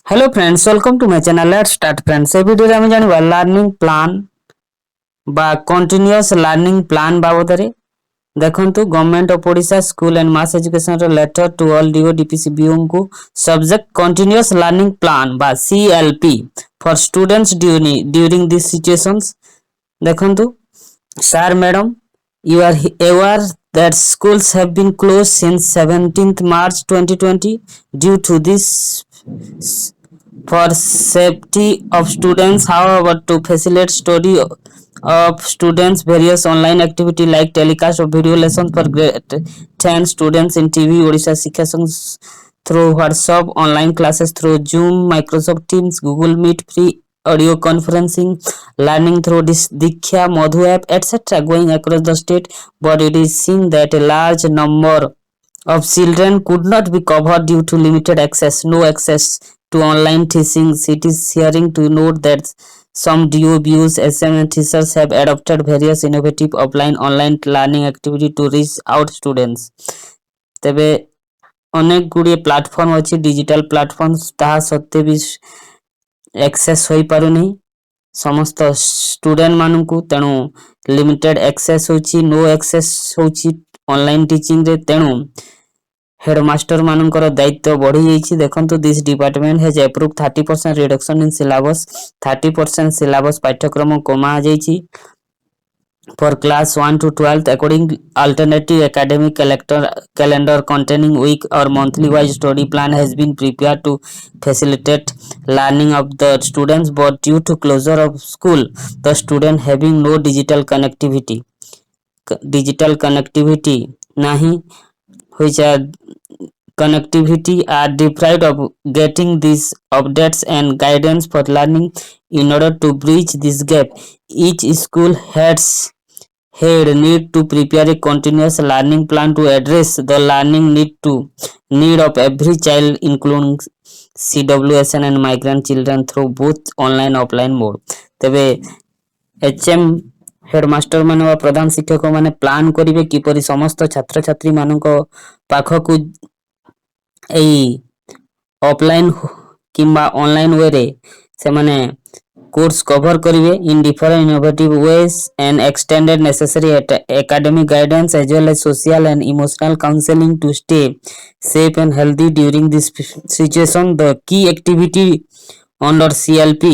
Hello friends, welcome to my channel. Let's start friends. ए video रे हम जानिबा लर्निंग प्लान बा कंटीन्यूअस लर्निंग प्लान बाबदरे। देखंतु government of Odisha school and mass education रो letter to all DO DPC BO को सब्जेक्ट कंटीन्यूअस लर्निंग प्लान बा CLP for students during this situations. देखंतु sir madam, you are aware that schools have been closed since 17th March 2020 due to this for safety of students. However, to facilitate study of students, various online activity like telecast of video lessons for grade 10 students in TV Odisha Shiksha through WhatsApp, online classes through Zoom, Microsoft Teams, Google Meet, free audio conferencing, learning through this Diksha, Madhu app, etc. going across the state, but it is seen that a large number of children could not be covered due to limited access, no access to online teaching. It is hearing to note that some DOBUs, SM and teachers have adopted various innovative offline online learning activity to reach out students. ତେବେ ଅନେକ ଗୁଡ଼ିଏ platform ଅଛି, digital platform, ତାହା ସତ୍ତ୍ୱେ ବି access हो पारुनी समस्त student मानू। तेणु लिमिटेड एक्सेस होची, नो एक्सेस होची ऑनलाइन टीचिंग रे। तेणु हेडमास्टर मानकर दायित्व बढ़ी जाइए। देखो this department has approve 30% reduction in syllabus. 30% syllabus पाठ्यक्रम कमा जाइए for class 1 to 12th according alternative academic calendar containing week or monthly wise study plan has been prepared to facilitate learning of the students, but due to closure of school, the student having no digital connectivity nahi, which are connectivity are deprived of getting these updates and guidance for learning. In order to bridge this gap, each school head need to prepare a continuous learning plan to address the learning need of every child, including CWSN and migrant children through both online offline mode. तेबे HM headmaster माने वा प्रधान शिक्षक माने plan करिवे किपरि समस्त छात्र छात्री मानक पाखकु एई offline किंबा ऑनलाइन वे रे से माने कोर्स कवर करिवे in different innovative veg and extended necessary academic guidance as well as social and emotional counseling to stay safe and healthy during this situation. The key activity under CLP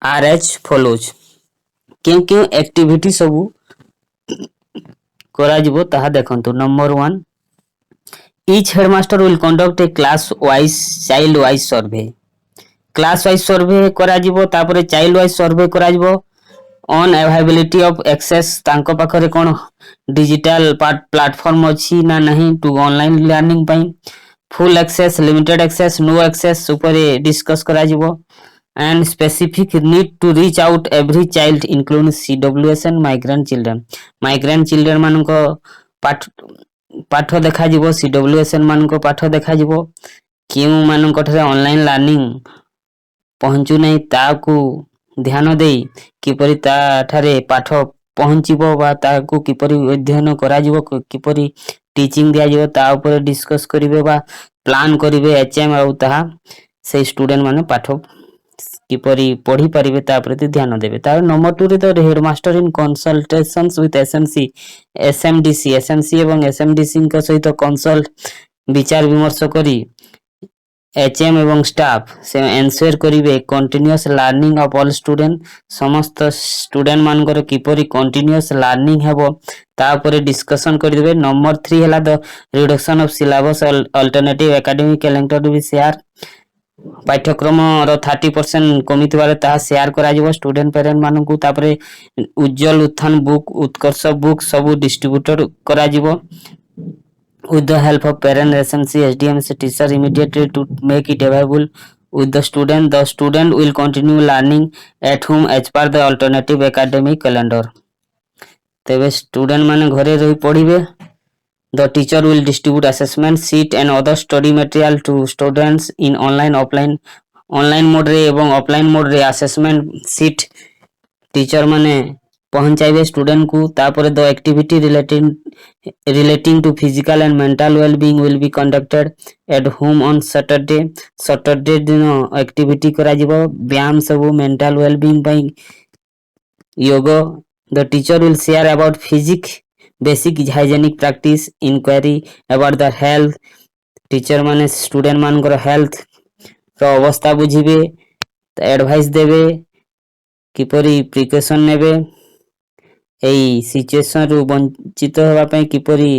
are as follows. क्यों activity सबू करा जिवो ताहा देखंतु। Number 1, each headmaster will conduct a class wise child wise survey. Class wise survey करा जिवो, तापरे child wise survey करा जिवो ऑन अवेलेबिलिटी ऑफ एक्सेस, तांको पाखरे कोन डिजिटल प्लेटफॉर्म अछि ना नहीं टू ऑनलाइन लर्निंग पई, full access, limited access, no access ऊपर डिस्कस करा जिवो and specific need to reach out every child including CWS and migrant children मानको पाठ देखा जिवो, CWSN मानको पाठ देखा जिवो, केउ मानको ठरे ऑनलाइन लर्निंग पहुंचु नहीं ताकू ध्यान दे किपरि ता ठारे पाठ पहुंचीबो बा ताकू किपरि अध्ययन करा जिवो, किपरि टीचिंग दिया जिवो ता ऊपर डिस्कस करिवे बा प्लान करिवे एचएम आ ता से स्टूडेंट माने पाठ किपरि पढ़ी पारिबे ता प्रति ध्यान देबे। तार नंबर 2 रे तो headmaster in consultations with SMC एवं एसएमडीसी के सहित कंसल्ट विचार विमर्श करी एचएम एवं स्टाफ से एंश्योर करिवे continuous learning of all student. समस्त स्टूडेंट मानकर किपरि कंटीन्यूअस लर्निंग हेबो ता ऊपर डिस्कशन कर देबे। नंबर 3 हला the reduction of syllabus alternative academic calendar to be share. पाठ्यक्रम रो 30% कमिति बारे ता शेयर करा जिवो स्टूडेंट पेरेंट मानकू। तापरे उज्जवल उत्थान बुक, उत्कर्ष बुक सब डिस्ट्रीब्यूटेड करा जिवो with the help of parent, SMC, SDMC teacher immediately to make it available with the student. The student will continue learning at home as per the alternative academic calendar. तेबे student माने घरे रही पढ़िबे। The teacher will distribute assessment sheet and other study material to students in online mode रे एवं offline mode रे assessment sheet teacher माने ପହଞ୍ଚାଇବେ student କୁ। ତାପରେ ଦ activity relating to physical and mental well-being will be conducted at home on Saturday। Saturday ଦିନ activity କରାଯିବ ବ୍ୟାୟାମ ସବୁ ମେଣ୍ଟାଲ ୱେଲବିଂ ପାଇଁ yoga। the teacher will share about basic hygienic practice, inquiry about the health। Teacher माने student मानकर health रो अवस्था बुझिबे, advice देबे किपरि precaution नेबे, एई सिचुएशन रु वंचित होबा पई किपरि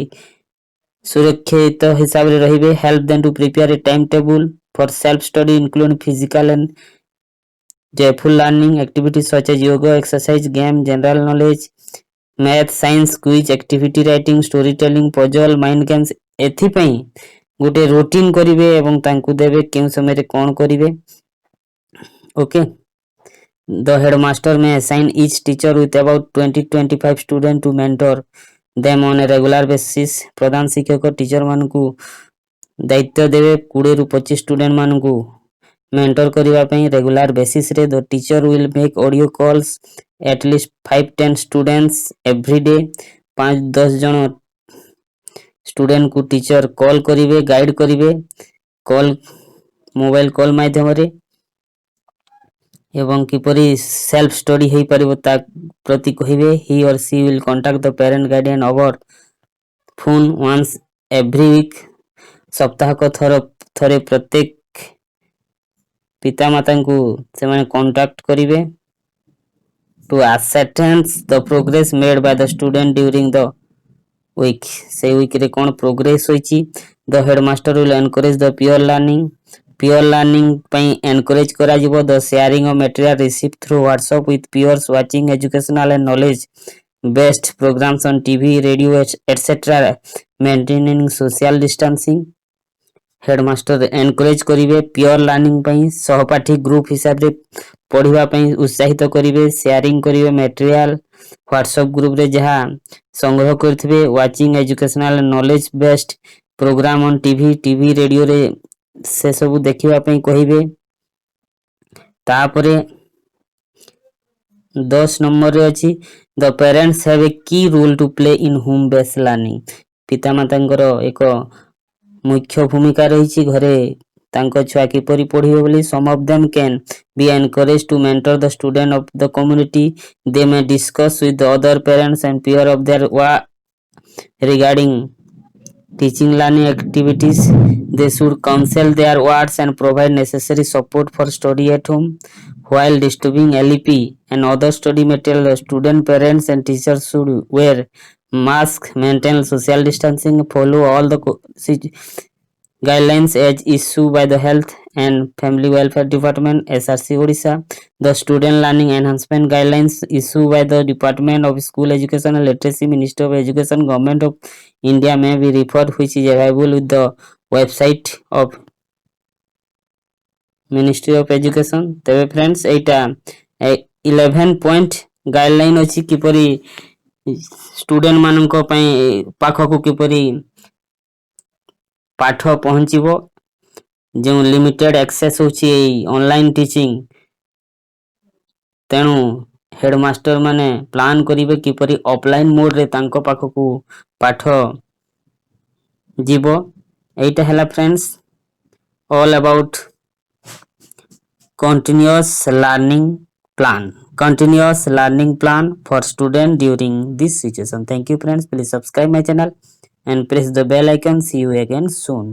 सुरक्षित हिसाब रे रहिबे। Help them to prepare a time table for self study including physical and joyful learning activities such as yoga, exercise, game, general knowledge, math, science, quiz, activity writing, storytelling, puzzle, mind games। एथिपई गोटे routine करिवे एवं तांकु देबे केउ समय रे कोन करिवे। Okay, the headmaster may assign each teacher with about 20-25 students to mentor them on a regular basis। प्रधान शिक्षक teacher मानकु दायित्व देबे 20 ରୁ 25 स्टूडेंट मानकु मेंटर करिवा पई रेगुलर बेसिस रे। The teacher will make audio calls at least 5-10 students every day. 5-10 जन student को teacher call करिवे, guide करिवे कॉल मोबाइल कॉल माध्यम रे एवं किपरि सेल्फ स्टडी हेई परिबो ता प्रति कहिबे। ही और she will contact the parent guardian over phone once every week. सप्ताह को थरे प्रत्येक पिता माता को से माने कांटेक्ट करिवे to ascertain the progress made by the student during the week। से वीक रे कोन प्रोग्रेस होईची। The headmaster will encourage the peer learning पई एनकरेज करा जिवो। The sharing of material receive through WhatsApp with peers watching educational and knowledge based programs on TV radio etcetera maintaining social distancing. Headmaster encourage करिवे peer learning पई सहपाठी group हिसाब रे पढ़िबा पई उत्साहित करिवे। शेयरिंग करिवे मटेरियल व्हाट्सएप ग्रुप रे जहा संग्रह करथिबे। Watching educational knowledge based program on TV radio रे से सब देखिबा पई कहिबे। तापरे 10 नंबर रे अछि the parents have a key role to play in home based learning. पिता मातांकर एक मुख्य भूमिका रही घरे तांको छुआ किपरि पढ़िबे बोली। Some of them can be encourage to mentor the student of the community. They may discuss with the other parents and peer of their regarding teaching learning activities। they should counsel their wards and provide necessary support for study at home while distributing LEP and other study material। the student parents and teachers should wear mask, maintain social distancing, follow all the guidelines as issued by the Health and Family Welfare Department SRC Odisha। the student learning enhancement guidelines issued by the Department of School Education and Literacy, Ministry of Education, Government of India may be referred, which is available with the website of Ministry of Education। तबे friends एटा 11 point guideline अछि किपरि student माननको पई पाखकु किपरि पाठ पहुंचीबो। जो limited access होची online teaching तेणु headmaster माने plan करिवे किपरि offline mode रे तांको पाखकु पाठ जीवो। एटा हला friends all about continuous learning plan for student during this situation। thank you friends, please subscribe my channel and press the bell icon। see you again soon।